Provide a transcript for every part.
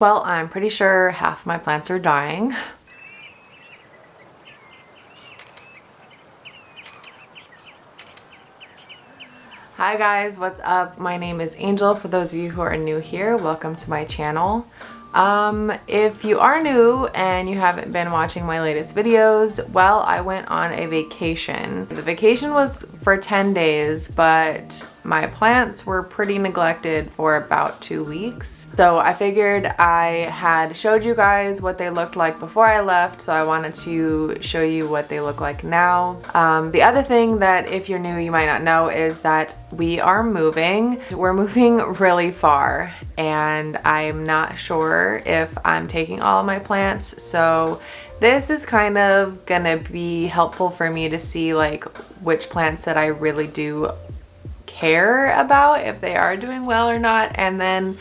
Well, I'm pretty sure half my plants are dying. Hi guys, what's up? My name is Angel. For those of you who are new here, welcome to my channel. If you are new and you haven't been watching my latest videos, well, I went on a vacation. The vacation was for 10 days, but my plants were pretty neglected for about 2 weeks. So I figured I had showed you guys what they looked like before I left, so I wanted to show you what they look like now. The other thing that if you're new you might not know is that we are moving. We're moving really far and I'm not sure if I'm taking all of my plants, so this is kind of gonna be helpful for me to see like which plants that I really do care about, if they are doing well or not, and then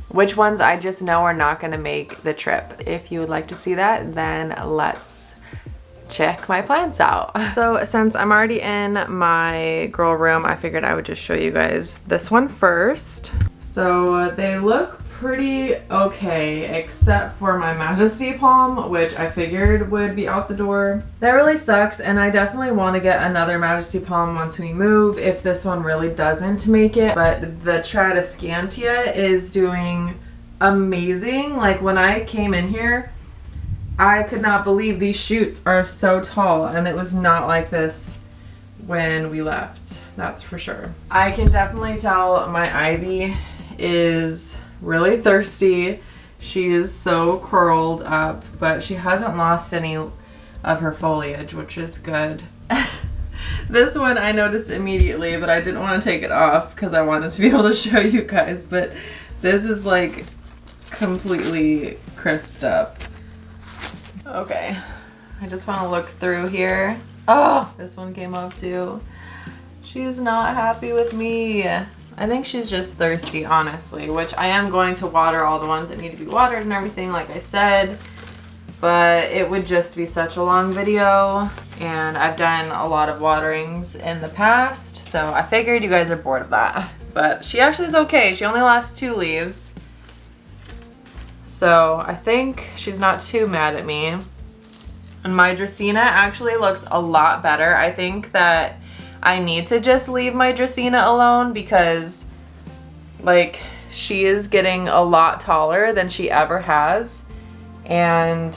which ones I just know are not gonna make the trip. If you would like to see that, then let's check my plants out. So since I'm already in my girl room, I figured I would just show you guys this one first. So they look pretty okay, except for my Majesty Palm, which I figured would be out the door. That really sucks, and I definitely want to get another Majesty Palm once we move if this one really doesn't make it. But the Tradescantia is doing amazing. Like when I came in here, I could not believe these shoots are so tall, and it was not like this when we left, that's for sure. I can definitely tell my ivy is really thirsty. She is so curled up, but she hasn't lost any of her foliage, which is good. This one I noticed immediately, but I didn't want to take it off because I wanted to be able to show you guys, but this is like completely crisped up. Okay, I just want to look through here. Oh, this one came up too. She's not happy with me. I think she's just thirsty, honestly, which I am going to water all the ones that need to be watered and everything, like I said, but it would just be such a long video, and I've done a lot of waterings in the past, so I figured you guys are bored of that. But she actually is okay. She only lost 2 leaves, so I think she's not too mad at me. And my Dracaena actually looks a lot better. I think that I need to just leave my Dracaena alone because like she is getting a lot taller than she ever has, and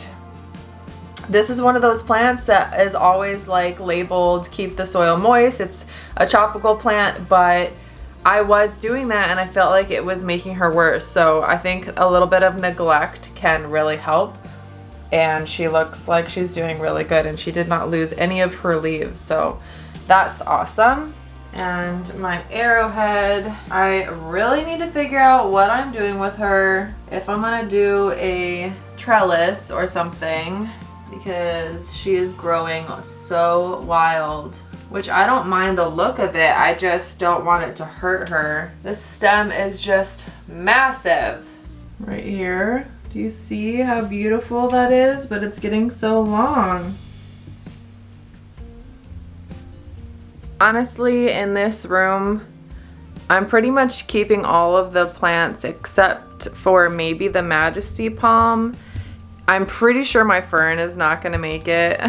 this is one of those plants that is always like labeled keep the soil moist. It's a tropical plant, but I was doing that and I felt like it was making her worse, so I think a little bit of neglect can really help, and she looks like she's doing really good and she did not lose any of her leaves, so that's awesome. And my arrowhead, I really need to figure out what I'm doing with her, if I'm gonna do a trellis or something, because she is growing so wild, which I don't mind the look of it, I just don't want it to hurt her. This stem is just massive right here. Do you see how beautiful that is? But it's getting so long. Honestly, in this room, I'm pretty much keeping all of the plants except for maybe the Majesty Palm. I'm pretty sure my fern is not gonna make it.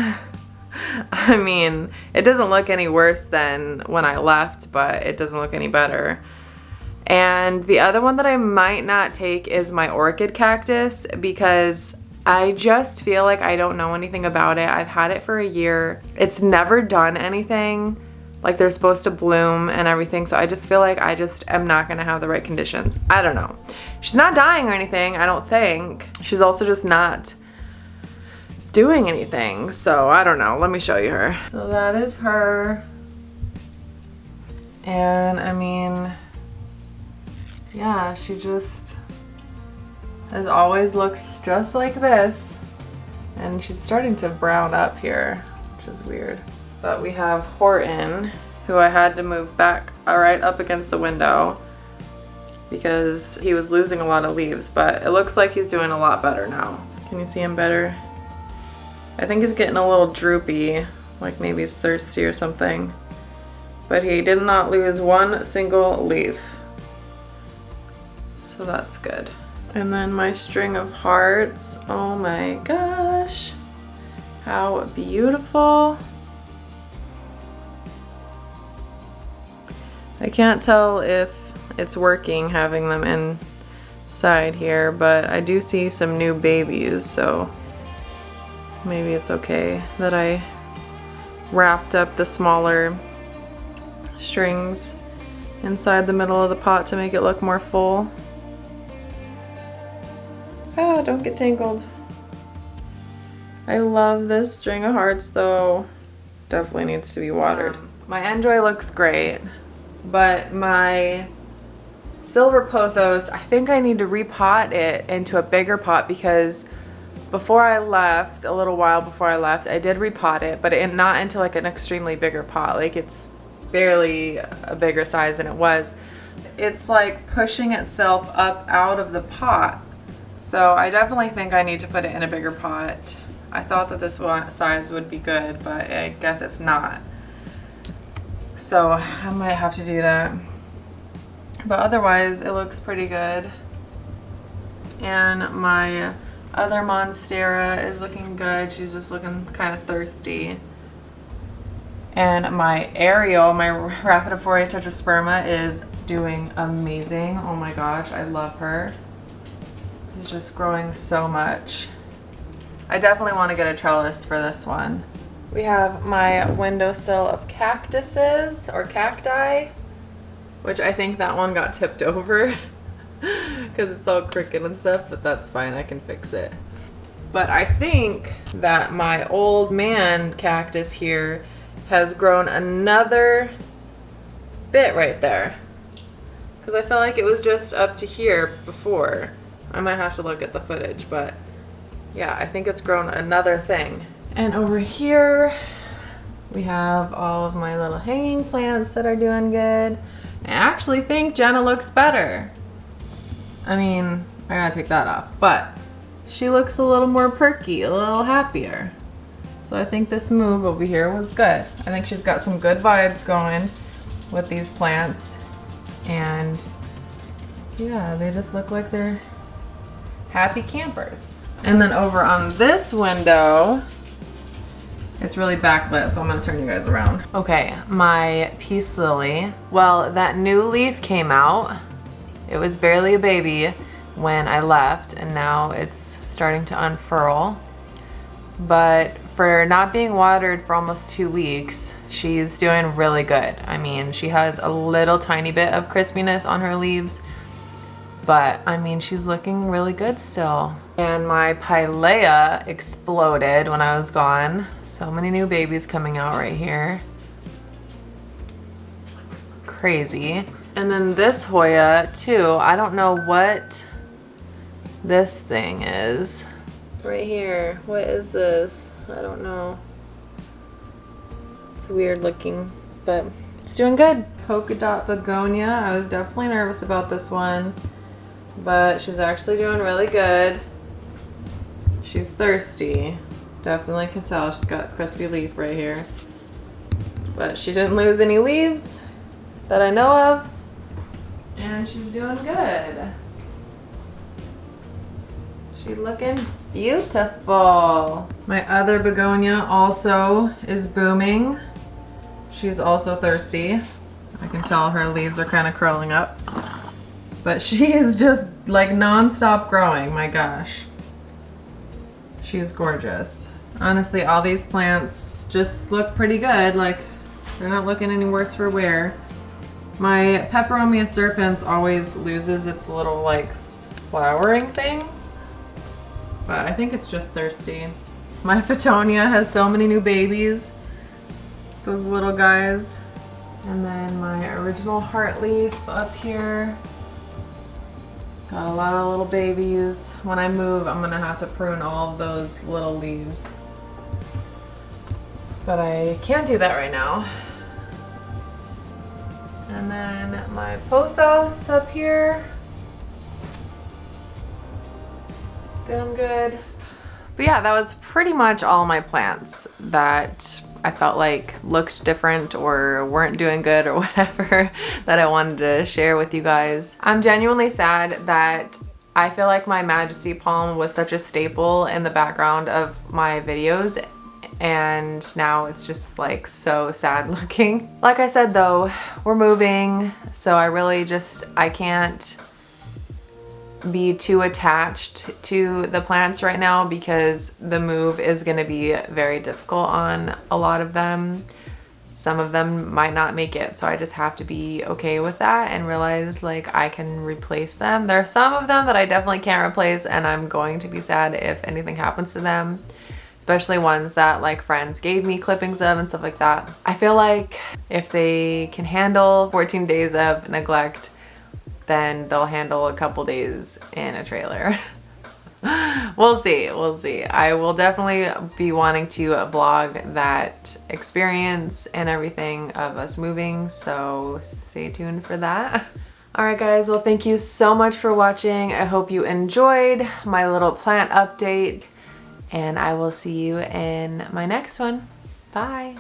I mean, it doesn't look any worse than when I left, but it doesn't look any better. And the other one that I might not take is my orchid cactus because I just feel like I don't know anything about it. I've had it for a year. It's never done anything. Like they're supposed to bloom and everything, so I just feel like I just am not gonna have the right conditions. I don't know. She's not dying or anything, I don't think. She's also just not doing anything, so I don't know. Let me show you her. So that is her. And I mean, yeah, she just has always looked just like this. And she's starting to brown up here, which is weird. But we have Horton, who I had to move back right up against the window because he was losing a lot of leaves, but it looks like he's doing a lot better now. Can you see him better? I think he's getting a little droopy, like maybe he's thirsty or something. But he did not lose one single leaf, so that's good. And then my string of hearts. Oh my gosh. How beautiful. I can't tell if it's working having them inside here, but I do see some new babies, so maybe it's okay that I wrapped up the smaller strings inside the middle of the pot to make it look more full. Ah, don't get tangled. I love this string of hearts though. Definitely needs to be watered. My enjoy looks great, but my silver pothos, I think I need to repot it into a bigger pot because before I left, a little while before I left, I did repot it, but not into like an extremely bigger pot. Like it's barely a bigger size than it was. It's like pushing itself up out of the pot. So I definitely think I need to put it in a bigger pot. I thought that this size would be good, but I guess it's not. So I might have to do that. But otherwise, it looks pretty good. And my other Monstera is looking good. She's just looking kind of thirsty. And my Ariel, my Rhaphidophora tetrasperma, is doing amazing. Oh my gosh, I love her. She's just growing so much. I definitely want to get a trellis for this one. We have my windowsill of cactuses or cacti, which I think that one got tipped over because it's all crooked and stuff, but that's fine, I can fix it. But I think that my old man cactus here has grown another bit right there, because I felt like it was just up to here before. I might have to look at the footage, but yeah, I think it's grown another thing. And over here we have all of my little hanging plants that are doing good. I actually think Jenna looks better. I mean, I gotta take that off, but she looks a little more perky, a little happier. So I think this move over here was good. I think she's got some good vibes going with these plants. And yeah, they just look like they're happy campers. And then over on this window, it's really backlit, so I'm gonna turn you guys around. Okay, my peace lily. Well, that new leaf came out. It was barely a baby when I left, and now it's starting to unfurl. But for not being watered for almost 2 weeks, she's doing really good. I mean, she has a little tiny bit of crispiness on her leaves, but I mean, she's looking really good still. And my Pilea exploded when I was gone. So many new babies coming out right here. Crazy. And then this Hoya too, I don't know what this thing is. Right here, what is this? I don't know. It's weird looking, but it's doing good. Polka dot begonia, I was definitely nervous about this one, but she's actually doing really good. She's thirsty. Definitely can tell she's got a crispy leaf right here. But she didn't lose any leaves that I know of. And she's doing good. She's looking beautiful. My other begonia also is booming. She's also thirsty. I can tell her leaves are kind of curling up. But she is just like non-stop growing, my gosh. She's gorgeous. Honestly, all these plants just look pretty good. Like, they're not looking any worse for wear. My Peperomia serpens always loses its little like flowering things, but I think it's just thirsty. My Fittonia has so many new babies, those little guys. And then my original heart leaf up here. Got a lot of little babies. When I move, I'm gonna have to prune all of those little leaves. But I can't do that right now. And then my pothos up here. Doing good. But yeah, that was pretty much all my plants that I felt like looked different or weren't doing good or whatever that I wanted to share with you guys. I'm genuinely sad that I feel like my Majesty palm was such a staple in the background of my videos, and now it's just like so sad looking. Like I said though, we're moving, so I can't be too attached to the plants right now because the move is going to be very difficult on a lot of them. Some of them might not make it, so I just have to be okay with that and realize like I can replace them. There are some of them that I definitely can't replace, and I'm going to be sad if anything happens to them, especially ones that like friends gave me clippings of and stuff like that. I feel like if they can handle 14 days of neglect, then they'll handle a couple days in a trailer. We'll see, we'll see. I will definitely be wanting to vlog that experience and everything of us moving, so stay tuned for that. Alright guys, well thank you so much for watching. I hope you enjoyed my little plant update, and I will see you in my next one. Bye!